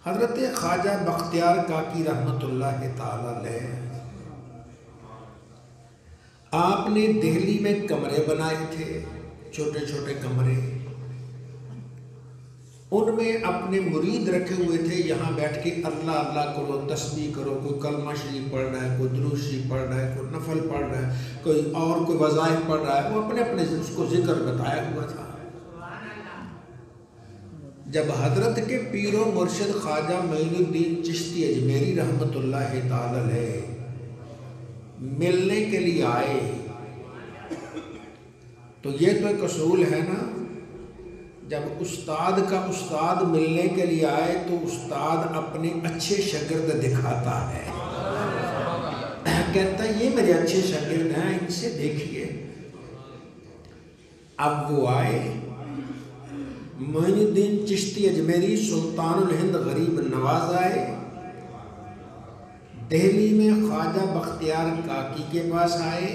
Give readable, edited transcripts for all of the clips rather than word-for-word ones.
हजरत ख्वाजा बख्तियार काकी रहमतुल्लाह ताला अलैह, आपने दिल्ली में कमरे बनाए थे, छोटे छोटे कमरे, उनमें अपने मुरीद रखे हुए थे। यहाँ बैठ के अल्लाह अल्लाह करो, तस्बीह करो, कोई कलमा शरीफ पढ़ रहा है, कोई दुरूद शरीफ पढ़ रहा है, कोई नफल पढ़ रहा है, कोई वज़ाइफ पढ़ रहा है। वो अपने अपने उसको जिक्र बताया हुआ था। जब हजरत के पीरो मुर्शिद ख्वाजा मोइनुद्दीन चिश्ती अजमेरी रहमतुल्लाह ताला अलैह मिलने के लिए आए, तो ये तो एक असूल है ना, जब उस्ताद का उस्ताद मिलने के लिए आए तो उस्ताद अपने अच्छे शागिर्द दिखाता है, कहता है ये मेरे अच्छे शागिर्द हैं, इनसे देखिए। अब वो आए, मोइनुद्दीन चिश्ती अजमेरी सुल्तानुल हिंद गरीब नवाज आए, दिल्ली में ख्वाजा बख्तियार काकी के पास आए।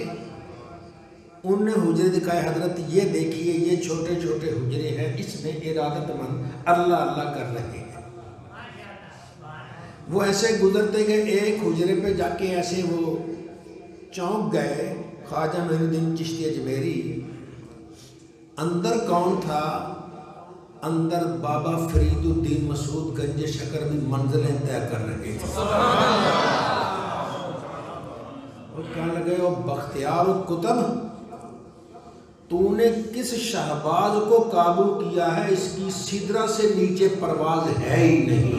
उनने हुजरे दिखाए, हजरत ये देखिए ये छोटे छोटे हुजरे हैं, इसमें इरादतमंद अल्लाह अल्लाह कर रहे हैं। वो ऐसे गुजरते गए, एक हुजरे पे जाके ऐसे वो चौंक गए। ख्वाजा मोइनुद्दीन चिश्ती अजमेरी, अंदर कौन था? अंदर बाबा फरीदुद्दीन मसूद गंज शकर भी मंजिलें तय कर रहे थे। वो कहने लगे, ओ बख्तियार कुतब, तूने किस शहबाज को काबू किया है, इसकी सिदरा से नीचे परवाज है ही नहीं।